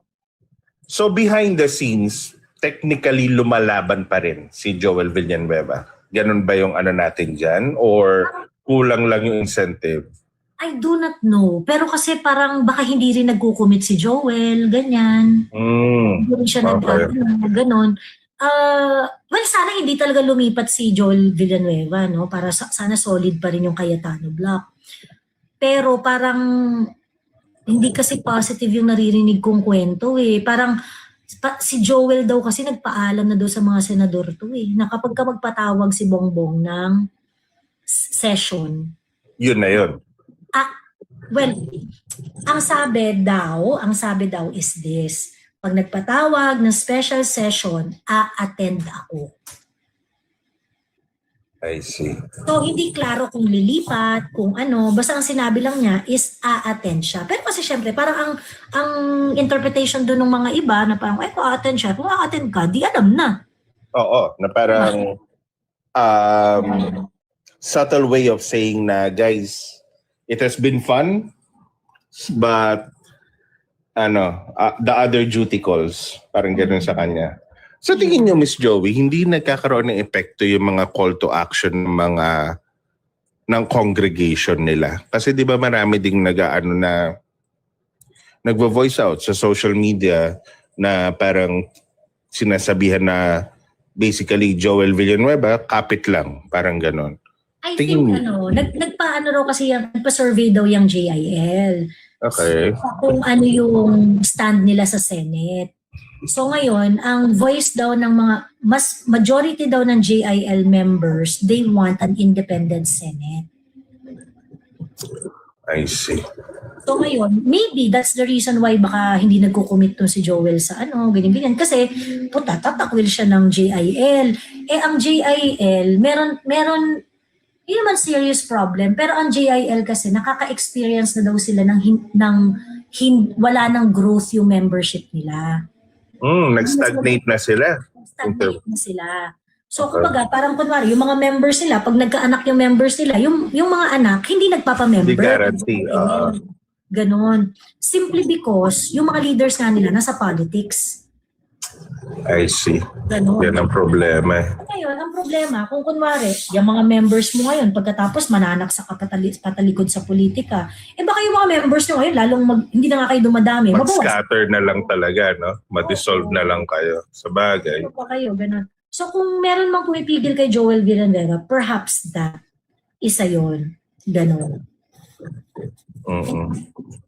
So behind the scenes, technically lumalaban pa rin si Joel Villanueva. Ganun ba yung natin dyan? Or kulang lang yung incentive? I do not know. Pero kasi parang baka hindi rin nagkukumit si Joel, ganyan. Hindi rin siya ganun. Well, sana hindi talaga lumipat si Joel Villanueva, no? Para sana solid pa rin yung Cayetano Black. Pero parang hindi kasi positive yung naririnig kong kwento eh. Parang si Joel daw kasi nagpaalam na daw sa mga senador to eh. Na kapag ka magpatawag si Bongbong ng session. Yun na yun. Well, ang sabi daw is this. Pag nagpatawag ng special session, a-attend ako. I see. So, hindi klaro kung lilipat, kung basta ang sinabi lang niya is a-attend siya. Pero kasi syempre, parang ang interpretation doon ng mga iba na parang, kung a-attend siya, kung a-attend ka, di alam na. Oo, na parang subtle way of saying na, guys, it has been fun, but the other duty calls, parang gano'n sa kanya. So tingin nyo, Miss Joey, hindi nagkakaroon ng epekto yung mga call to action ng congregation nila? Kasi di ba marami ding nagvo-voice out sa social media na parang sinasabihan na basically Joel Villanueva, kapit lang, parang gano'n. I think nagpa-survey daw yung JIL. Okay. So, kung ano yung stand nila sa Senate. So ngayon, ang voice daw ng majority daw ng JIL members, they want an independent Senate. I see. So ngayon, maybe that's the reason why baka hindi nagko-commit to si Joel sa ganyan-ganyan. Kasi, tatakwil siya ng JIL. Ang JIL, meron Hindi naman serious problem. Pero ang JIL kasi, nakaka-experience na daw sila wala ng growth yung membership nila. Nag-stagnate na sila. Stagnate na sila. So, kumbaga, parang kunwari, yung mga members nila, pag nagkaanak yung members nila, yung mga anak, hindi nagpapamember. Hindi guarantee. Ganon. Simply because, yung mga leaders nga nila, nasa politics. I see. Ganon. Yan ang problema. Ngayon, ang problema, kung kunwari, yung mga members mo ngayon, pagkatapos mananak sa patalikod sa politika, baka yung mga members nyo ngayon, lalong hindi na nga kayo dumadami. Mag-scatter na lang talaga, no? Ma-dissolve na lang kayo. Sa bagay. Pa kayo, ganon. So kung meron mang pumipigil kay Joel Villanueva, perhaps that isa yon. Ganon.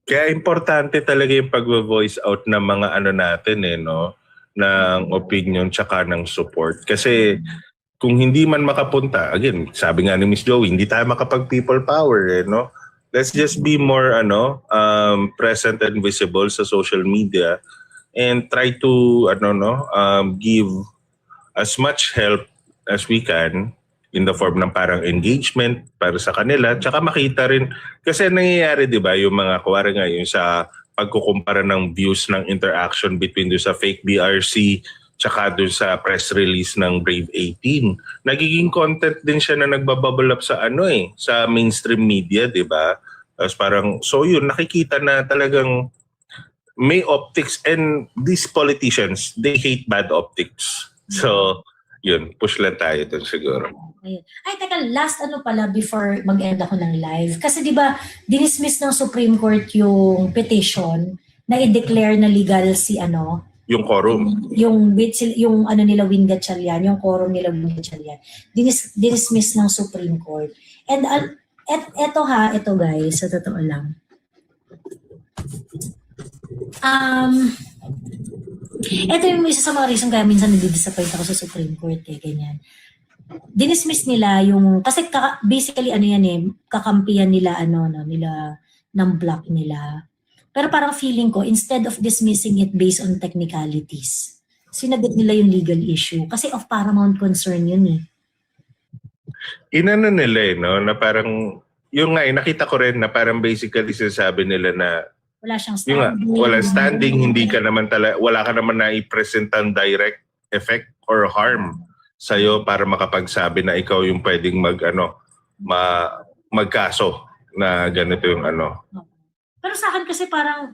Kaya importante talaga yung pag-voice out ng mga natin no? Ng opinion tsaka ng support. Kasi kung hindi man makapunta, again, sabi nga ni Miss Joey, hindi tayo makapag-people power, no? Let's just be more present and visible sa social media and try to give as much help as we can in the form ng parang engagement para sa kanila. Tsaka makita rin, kasi nangyayari, di ba, yung mga kuwari nga yung sa pagkukumpara ng views ng interaction between doon sa fake BRC tsaka doon sa press release ng Brave 18. Nagiging content din siya na nagbabubble up sa sa mainstream media, di ba? Tapos parang, so yun, nakikita na talagang may optics, and these politicians, they hate bad optics. So, yun, push lang tayo dun siguro. Ay, teka, last pala before mag-end ako ng live. Kasi di ba, dinismiss ng Supreme Court yung petition na i-declare na legal yung quorum. Yung nila Win Gatchalian, yung quorum nila Win Gatchalian. Dinismiss ng Supreme Court. And ito guys, sa totoo lang. Ito yung isa sa mga reason kaya minsan nadi-disappoint ako sa Supreme Court ganyan. Dinismiss nila yung, kasi basically kakampihan nila nila ng block nila. Pero parang feeling ko, instead of dismissing it based on technicalities, sinagot nila yung legal issue kasi of paramount concern yun Inano nila no, na parang, yung nakita ko rin na parang basically sinasabi nila na wala siyang standing. Walang standing, wala ka naman na i-presentang direct effect or harm sa'yo para makapagsabi na ikaw yung pwedeng magkaso na ganito yung Pero sa akin kasi parang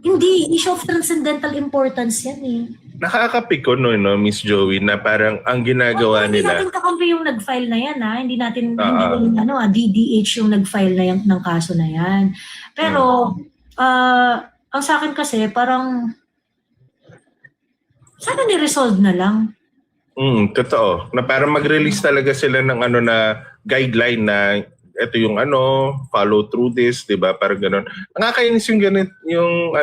hindi, issue of transcendental importance yan Nakakapikon no, Miss Joey, na parang ang ginagawa hindi nila. Hindi natin kakampi yung nag-file na yan Hindi natin, DDH yung nag-file na ng kaso na yan. Pero, ang sa akin kasi parang, sana ni-resolve na lang. Totoo. Na parang mag-release talaga sila ng na guideline na ito yung follow through this, di ba? Parang gano'n. Nakakainis yung ganit, yung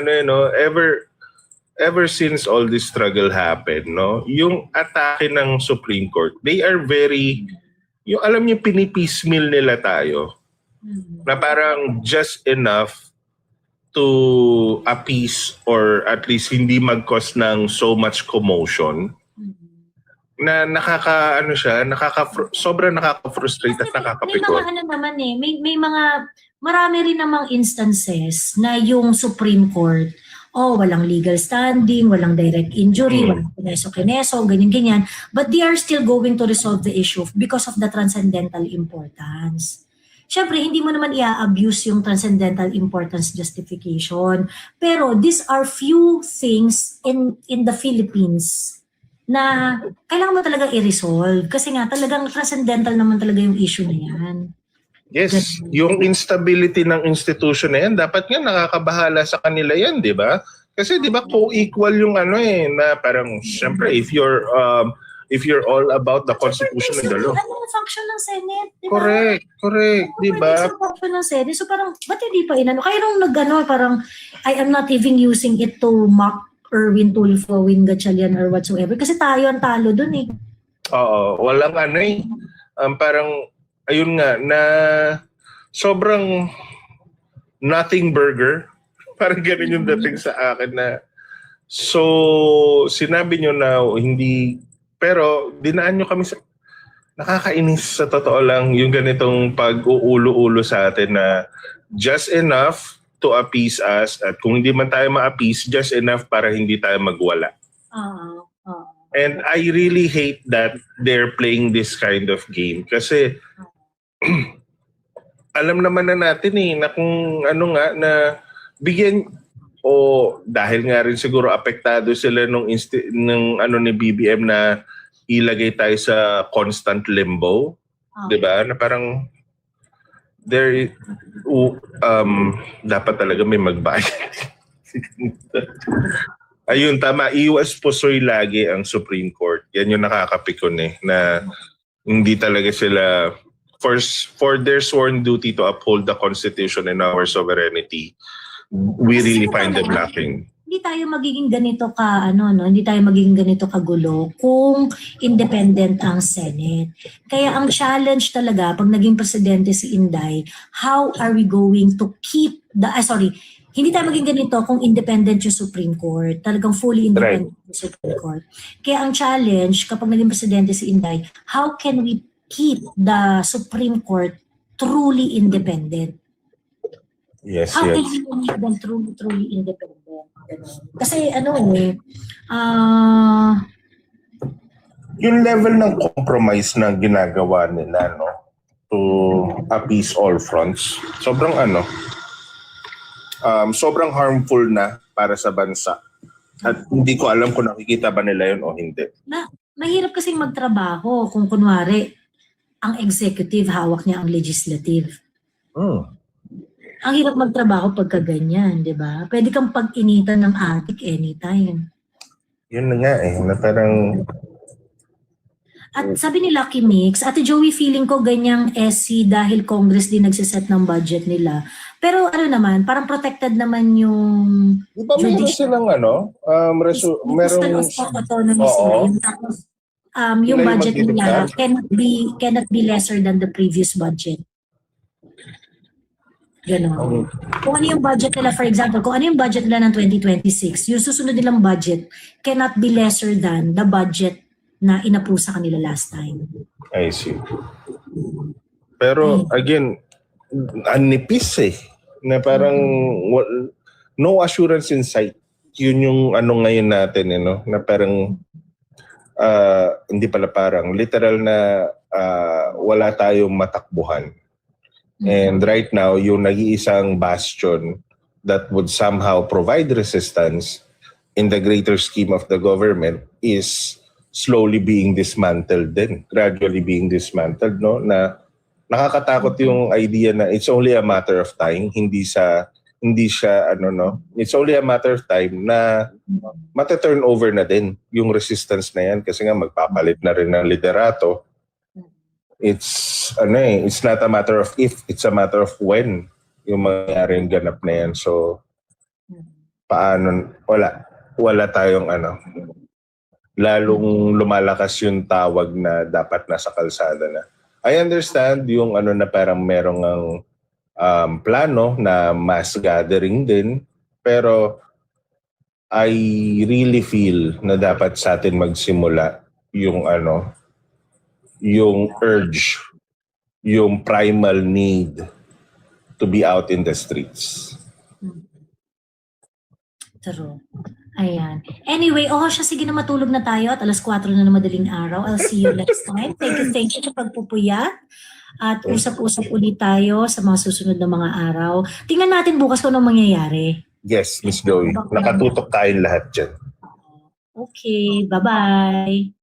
ever since all this struggle happened, no? Yung atake ng Supreme Court, they are very, yung alam niyo, pinipiecemeal nila tayo. Na parang just enough to appease or at least hindi mag-cause ng so much commotion na sobrang nakaka-frustrate at nakakapikon. May mga may mga, marami rin namang instances na yung Supreme Court, walang legal standing, walang direct injury, walang kineso, ganyan-ganyan. But they are still going to resolve the issue because of the transcendental importance. Siyempre, hindi mo naman i-abuse yung transcendental importance justification. Pero these are few things in the Philippines na kailangan mo talaga i-resolve. Kasi nga, talagang transcendental naman talaga yung issue na yan. Yes, yung instability ng institution na yan, dapat nga nakakabahala sa kanila yan, di ba? Kasi di ba co-equal yung na parang, syempre, if you're all about the Constitution and the law. Ano ang function ng Senate? Diba? Correct, di ba? Ano ang function ng Senate? So parang, ba't hindi pa Kaya nung parang, I am not even using it to mock Erwin Tulfo, Win Gatchalian, or whatsoever. Kasi tayo ang talo dun Oo, walang parang, ayun nga, na sobrang nothing burger. Parang ganun yung dating sa akin na, so, sinabi nyo na hindi, pero dinaan nyo kami sa, nakakainis sa totoo lang yung ganitong pag-uulo-ulo sa atin na just enough to appease us at kung hindi man tayo ma-appease, just enough para hindi tayo magwala. And I really hate that they're playing this kind of game kasi alam naman na natin na kung ano nga na bigyan o dahil nga rin siguro apektado sila nung ni BBM na ilagay tayo sa constant limbo, 'di ba? Na parang dapat talaga may magbayad. Ayun, tama. Iwas pusoy lagi ang Supreme Court. Yan yung nakakapikon na hindi talaga sila for their sworn duty to uphold the Constitution and our sovereignty. We really find them lacking. Hindi tayo magiging ganito hindi tayo magiging ganito kagulo kung independent ang Senate. Kaya ang challenge talaga pag naging presidente si Inday, how are we going to keep hindi tayo maging ganito kung independent yung Supreme Court. Talagang fully independent yung Supreme Court. Kaya ang challenge kapag naging presidente si Inday, how can we keep the Supreme Court truly independent? Yes, How can yes. we make them truly independent? Kasi Yung level ng compromise na ginagawa nila to appease all fronts, sobrang harmful na para sa bansa. At hindi ko alam kung nakikita ba nila yun o hindi. Mahirap kasing magtrabaho kung kunwari ang executive hawak niya ang legislative. Ang hirap magtrabaho pagka ganyan, di ba? Pwede kang pag-initan ng atik anytime. Yun na nga na parang... At sabi ni Lucky Mix, Ate Joey, feeling ko ganyang SC dahil Congress din nagsiset ng budget nila. Pero parang protected naman yung... Di ba meron silang merong autonomy sila. Tapos, yung budget nila cannot be lesser than the previous budget. Ganon. Kung ano yung budget nila, for example, kung ano yung budget nila ng 2026, yung susunod nilang budget cannot be lesser than the budget na inapprove sa kanila last time. I see. Pero again, anipis na parang no assurance in sight. Yun yung ngayon natin, na parang hindi pala parang literal na wala tayong matakbuhan. And right now, yung nag-iisang bastion that would somehow provide resistance in the greater scheme of the government is slowly being dismantled din, gradually being dismantled, na nakakatakot yung idea na it's only a matter of time, hindi siya it's only a matter of time na mata-turn over na din yung resistance na yan kasi nga magpapalit na rin ng liderato. It's not a matter of if, it's a matter of when yung mangyaring ganap na yan. So wala tayong lalong lumalakas yung tawag na dapat nasa kalsada na. I understand yung na parang merong plano na mass gathering din, pero I really feel na dapat sa atin magsimula yung yung urge, yung primal need to be out in the streets. True. Ayan. Anyway, sige na, matulog na tayo at 4:00 na madaling araw. I'll see you next time. Thank you sa pagpupuyat. At usap-usap ulit tayo sa mga susunod na mga araw. Tingnan natin bukas kung anong mangyayari. Yes, Miss Joey. Nakatutok tayong lahat dyan. Okay, bye-bye.